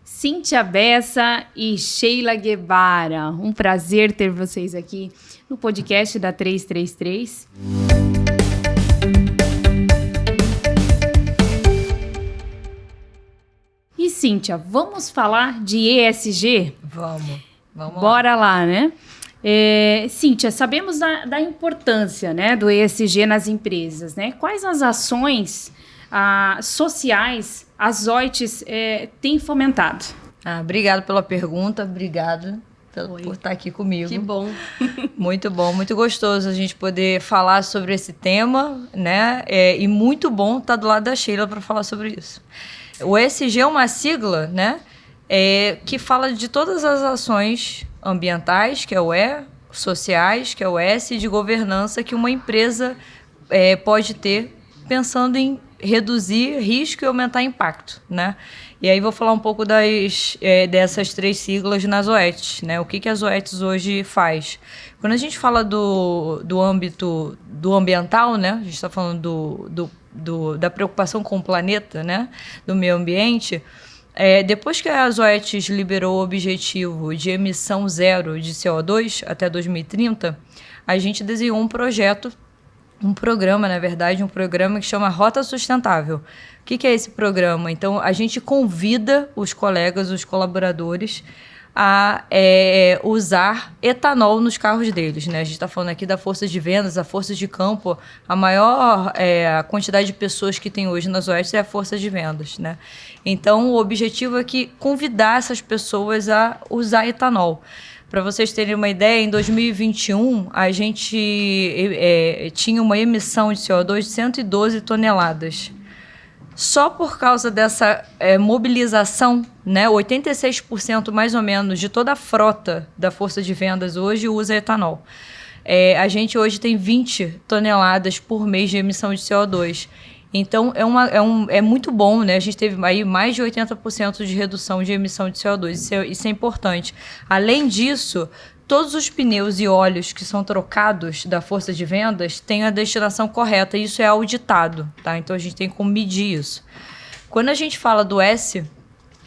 Cíntia Bessa e Sheila Guevara. Um prazer ter vocês aqui no podcast da 333. E Cíntia, vamos falar de ESG? Vamos Bora lá, né? Cíntia, sabemos da importância, né, do ESG nas empresas, né? Quais as ações sociais as Zoetis têm fomentado? Obrigado pela pergunta, obrigado por estar aqui comigo. Que bom. Muito bom, muito gostoso a gente poder falar sobre esse tema, né? E muito bom estar do lado da Sheila para falar sobre isso. O ESG é uma sigla, né? Que fala de todas as ações ambientais, que é o E, sociais, que é o S, e de governança que uma empresa pode ter pensando em reduzir risco e aumentar impacto, né? E aí vou falar um pouco dessas três siglas na Zoetis, né? O que a Zoetis hoje faz? Quando a gente fala do âmbito do ambiental, né? A gente está falando da preocupação com o planeta, né? Do meio ambiente. Depois que a Zoetis liberou o objetivo de emissão zero de CO2 até 2030, a gente desenhou um programa que chama Rota Sustentável. O que é esse programa? Então, a gente convida os colegas, os colaboradores, a usar etanol nos carros deles, né? A gente está falando aqui da força de vendas, a força de campo. A maior a quantidade de pessoas que tem hoje na Zoetis é a força de vendas, né? Então, o objetivo é convidar essas pessoas a usar etanol. Para vocês terem uma ideia, em 2021, a gente tinha uma emissão de CO2 de 112 toneladas. Só por causa dessa mobilização, né, 86% mais ou menos de toda a frota da força de vendas hoje usa etanol. A gente hoje tem 20 toneladas por mês de emissão de CO2. Então, é muito bom, né? A gente teve aí mais de 80% de redução de emissão de CO2. Isso é importante. Além disso, todos os pneus e óleos que são trocados da força de vendas têm a destinação correta. E isso é auditado, tá? Então, a gente tem como medir isso. Quando a gente fala do S,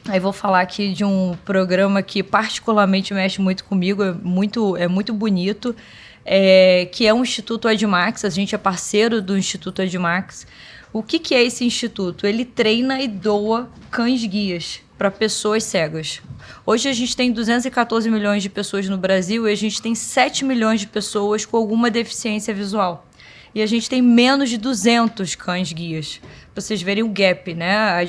aí vou falar aqui de um programa que particularmente mexe muito comigo, é muito bonito, que é o Instituto Edmax. A gente é parceiro do Instituto Edmax. O que é esse instituto? Ele treina e doa cães-guias para pessoas cegas. Hoje a gente tem 214 milhões de pessoas no Brasil e a gente tem 7 milhões de pessoas com alguma deficiência visual. E a gente tem menos de 200 cães-guias. Para vocês verem o gap, né?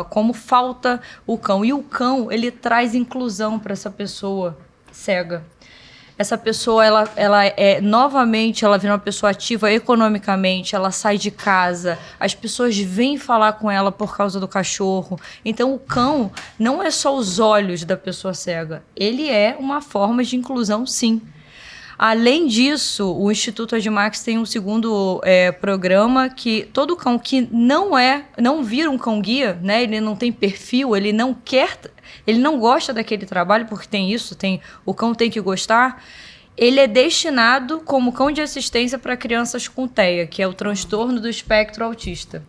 Como falta o cão. E o cão, ele traz inclusão para essa pessoa cega. Essa pessoa, novamente, ela vira uma pessoa ativa economicamente, ela sai de casa, as pessoas vêm falar com ela por causa do cachorro. Então, o cão não é só os olhos da pessoa cega, ele é uma forma de inclusão, sim. Além disso, o Instituto Edmax tem um segundo programa que todo cão que não vira um cão-guia, né, ele não tem perfil, ele não gosta daquele trabalho, porque o cão tem que gostar, ele é destinado como cão de assistência para crianças com TEA, que é o transtorno do espectro autista.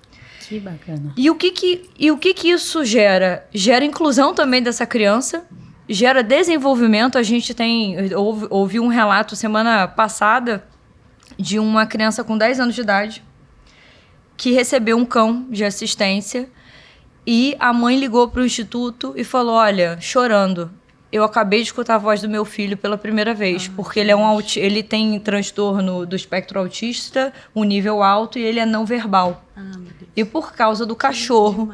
Que bacana. E o que isso gera? Gera inclusão também dessa criança, gera desenvolvimento. A gente ouvi um relato semana passada de uma criança com 10 anos de idade que recebeu um cão de assistência e a mãe ligou para o instituto e falou, olha, chorando, eu acabei de escutar a voz do meu filho pela primeira vez, porque ele tem transtorno do espectro autista, um nível alto, e ele é não verbal. E por causa do cachorro,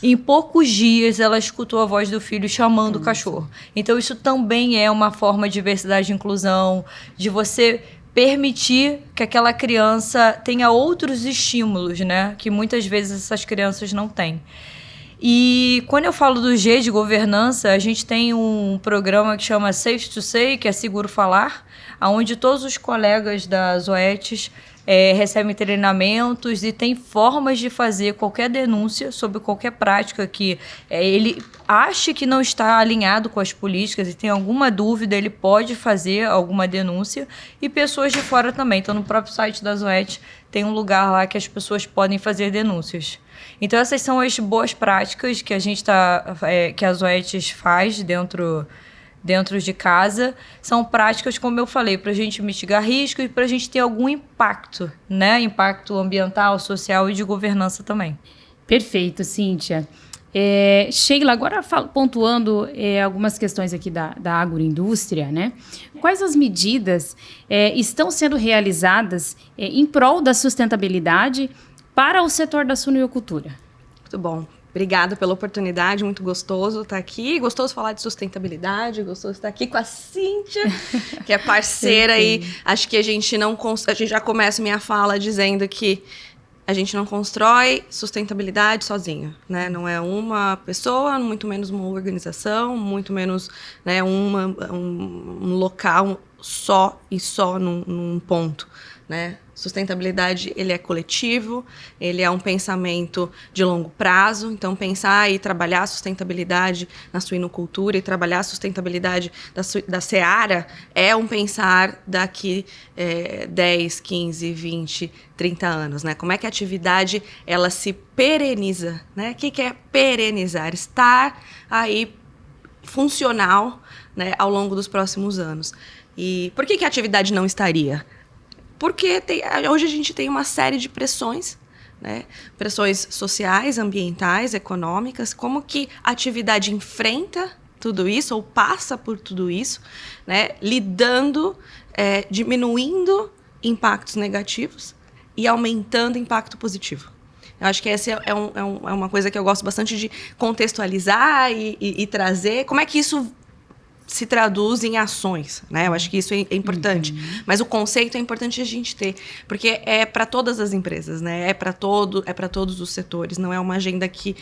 em poucos dias ela escutou a voz do filho chamando o cachorro. Então isso também é uma forma de diversidade e inclusão, de você permitir que aquela criança tenha outros estímulos, né? Que muitas vezes essas crianças não têm. E quando eu falo do G de governança, a gente tem um programa que chama Safe to Say, que é Seguro Falar, onde todos os colegas da Zoetis recebem treinamentos e tem formas de fazer qualquer denúncia sobre qualquer prática que ele ache que não está alinhado com as políticas e tem alguma dúvida, ele pode fazer alguma denúncia, e pessoas de fora também. Então, no próprio site da Zoete tem um lugar lá que as pessoas podem fazer denúncias. Então, essas são as boas práticas que que a Zoete faz dentro de casa. São práticas, como eu falei, para a gente mitigar riscos e para a gente ter algum impacto, né? Impacto ambiental, social e de governança também. Perfeito, Cíntia. Sheila, agora pontuando algumas questões aqui da agroindústria, né? Quais as medidas estão sendo realizadas em prol da sustentabilidade para o setor da suinocultura? Muito bom. Obrigada pela oportunidade, muito gostoso estar aqui, gostoso falar de sustentabilidade, gostoso estar aqui com a Cíntia, que é parceira e acho que a gente já começa minha fala dizendo que a gente não constrói sustentabilidade sozinho, né? Não é uma pessoa, muito menos uma organização, muito menos, né, um local só num ponto, né? Sustentabilidade, ele é coletivo, ele é um pensamento de longo prazo. Então, pensar e trabalhar a sustentabilidade na suinocultura e trabalhar a sustentabilidade da seara é um pensar daqui 10, 15, 20, 30 anos, né? Como é que a atividade, ela se pereniza, né? O que é perenizar? Estar aí funcional, né, ao longo dos próximos anos. E por que a atividade não estaria? Porque hoje a gente tem uma série de pressões, né? Pressões sociais, ambientais, econômicas. Como que a atividade enfrenta tudo isso ou passa por tudo isso, né? Lidando, diminuindo impactos negativos e aumentando impacto positivo. Eu acho que essa é uma coisa que eu gosto bastante de contextualizar e trazer. Como é que isso se traduz em ações, né? Eu acho que isso é importante. Mas o conceito é importante a gente ter, porque é para todas as empresas, né? É para todos os setores. Não é uma agenda aqui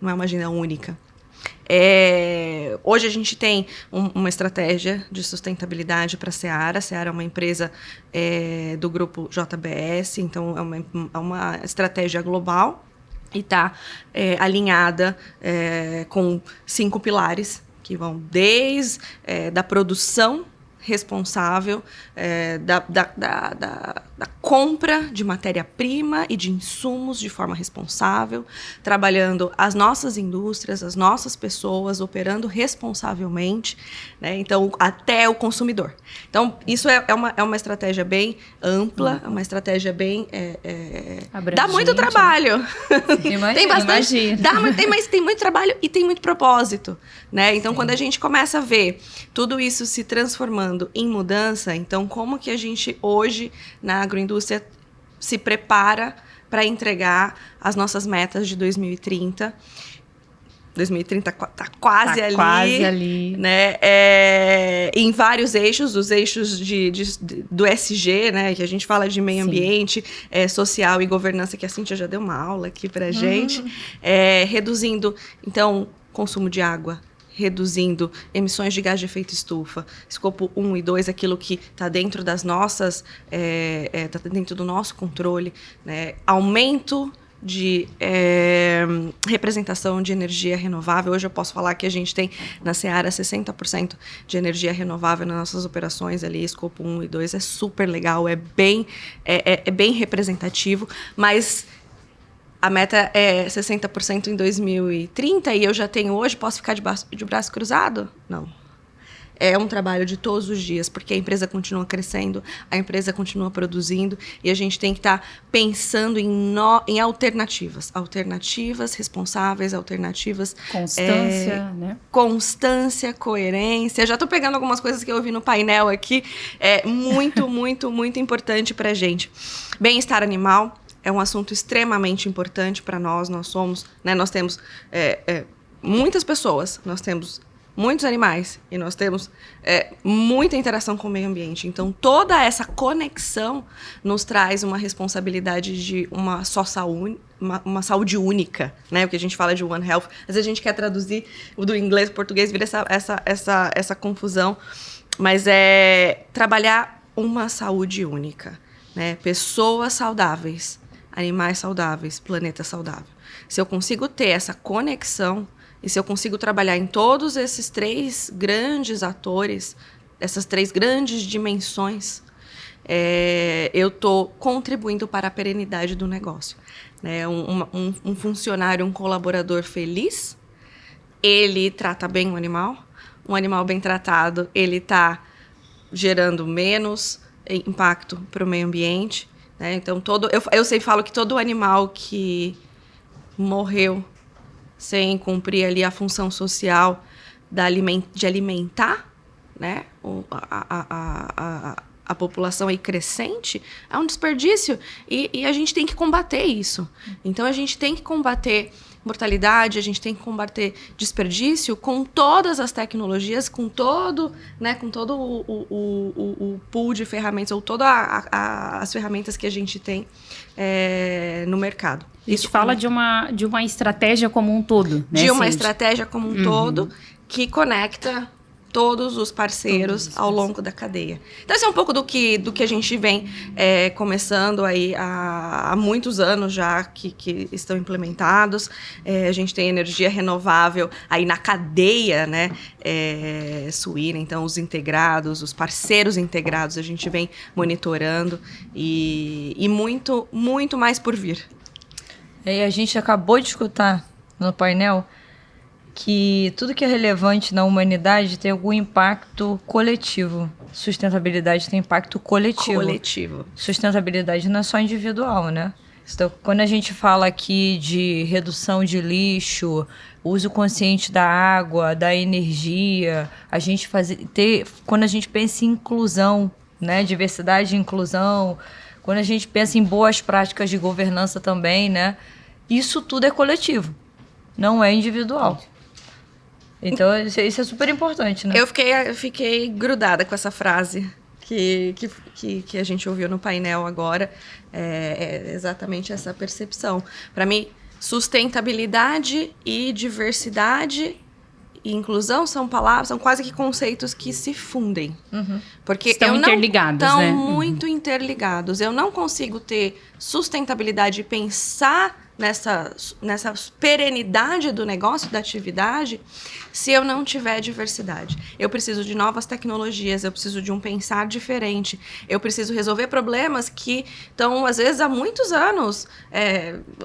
não é uma agenda única. Hoje a gente tem uma estratégia de sustentabilidade para a Seara. A Seara é uma empresa do grupo JBS, então é uma estratégia global e está alinhada com 5 pilares, que vão desde da produção responsável, da compra de matéria-prima e de insumos de forma responsável, trabalhando as nossas indústrias, as nossas pessoas, operando responsavelmente, né? Então, até o consumidor. Então, isso é uma estratégia bem ampla, uma estratégia bem... dá muito trabalho. Tem bastante... Mas tem muito trabalho e tem muito propósito, né? Então, quando a gente começa a ver tudo isso se transformando em mudança, então como que a gente hoje na agroindústria se prepara para entregar as nossas metas de 2030? 2030 está quase ali, né? Em vários eixos, os eixos do SG, né? Que a gente fala de meio ambiente, social e governança, que a Cíntia já deu uma aula aqui para gente, reduzindo, então, consumo de água, reduzindo emissões de gás de efeito estufa, escopo 1 e 2, aquilo que está dentro das nossas, está dentro do nosso controle, né? Aumento de representação de energia renovável. Hoje eu posso falar que a gente tem na Seara 60% de energia renovável nas nossas operações ali, escopo 1 e 2, é super legal, é bem representativo, mas a meta é 60% em 2030 e eu já tenho hoje, posso ficar de braço cruzado? Não. É um trabalho de todos os dias, porque a empresa continua crescendo, a empresa continua produzindo e a gente tem que estar pensando em alternativas responsáveis, alternativas... Constância, né? Constância, coerência. Já estou pegando algumas coisas que eu ouvi no painel aqui, muito, muito, muito importante para a gente. Bem-estar animal é um assunto extremamente importante para nós. Nós somos, né, nós temos muitas pessoas, nós temos muitos animais e nós temos muita interação com o meio ambiente. Então, toda essa conexão nos traz uma responsabilidade de uma só saúde, uma saúde única, né? O que a gente fala de One Health. Às vezes a gente quer traduzir do inglês para o português, vira essa confusão. Mas é trabalhar uma saúde única, né? Pessoas saudáveis, animais saudáveis, planeta saudável. Se eu consigo ter essa conexão e se eu consigo trabalhar em todos esses 3 grandes atores, essas 3 grandes dimensões, eu estou contribuindo para a perenidade do negócio. Né? Um funcionário, um colaborador feliz, ele trata bem o animal. Um animal bem tratado, ele está gerando menos impacto para o meio ambiente. Né? Então, eu sempre falo que todo animal que morreu sem cumprir ali a função social de alimentar, né, a população aí crescente, é um desperdício. E a gente tem que combater isso. Então, a gente tem que combater mortalidade, a gente tem que combater desperdício com todas as tecnologias, com todo o pool de ferramentas, ou todas as ferramentas que a gente tem no mercado. A gente fala de uma estratégia como um todo, né? De uma estratégia como um todo que conecta todos os parceiros ao longo da cadeia. Então, esse é um pouco do que a gente vem começando aí há muitos anos já que estão implementados. A gente tem energia renovável aí na cadeia, né, suína, então os integrados, os parceiros integrados, a gente vem monitorando e muito, muito mais por vir. E a gente acabou de escutar no painel que tudo que é relevante na humanidade tem algum impacto coletivo. Sustentabilidade tem impacto coletivo. Sustentabilidade não é só individual, né? Então, quando a gente fala aqui de redução de lixo, uso consciente da água, da energia, quando a gente pensa em inclusão, né? Diversidade e inclusão, quando a gente pensa em boas práticas de governança também, né? Isso tudo é coletivo, não é individual. Então, isso é super importante, né? Eu fiquei grudada com essa frase que a gente ouviu no painel agora. É exatamente essa percepção. Para mim, sustentabilidade e diversidade e inclusão são palavras, são quase que conceitos que se fundem. Porque estão interligados, estão né? muito interligados. Eu não consigo ter sustentabilidade e pensar nessa perenidade do negócio, da atividade, se eu não tiver diversidade. Eu preciso de novas tecnologias, eu preciso de um pensar diferente, eu preciso resolver problemas que estão, às vezes, há muitos anos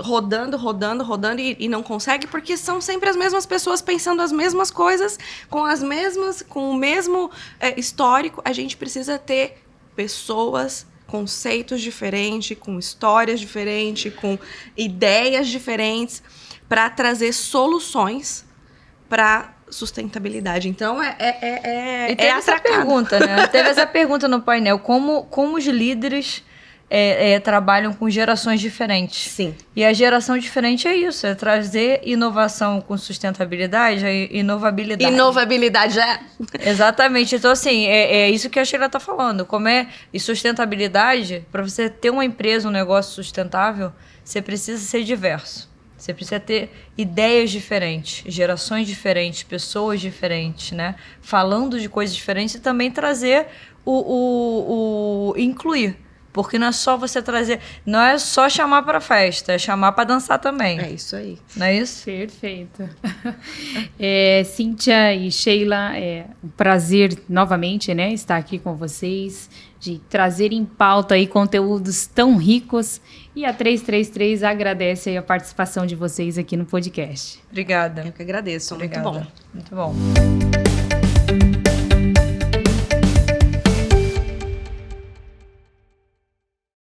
rodando e não consegue, porque são sempre as mesmas pessoas pensando as mesmas coisas, com o mesmo histórico. A gente precisa ter pessoas, conceitos diferentes, com histórias diferentes, com ideias diferentes, para trazer soluções para sustentabilidade. Então, e teve essa pergunta, né? Teve essa pergunta no painel, como os líderes trabalham com gerações diferentes. Sim. E a geração diferente é isso, é trazer inovação com sustentabilidade, inovabilidade. Inovabilidade, Exatamente. Então, assim, é isso que a Sheila está falando. E sustentabilidade, para você ter uma empresa, um negócio sustentável, você precisa ser diverso. Você precisa ter ideias diferentes, gerações diferentes, pessoas diferentes, né? Falando de coisas diferentes e também trazer incluir. Porque não é só você trazer, não é só chamar para festa, é chamar para dançar também. É isso aí. Não é isso? Perfeito. Cíntia e Sheila, um prazer novamente, né, estar aqui com vocês, de trazer em pauta aí conteúdos tão ricos. E a 333 agradece aí a participação de vocês aqui no podcast. Obrigada. Eu que agradeço. Obrigada. Muito bom. Muito bom.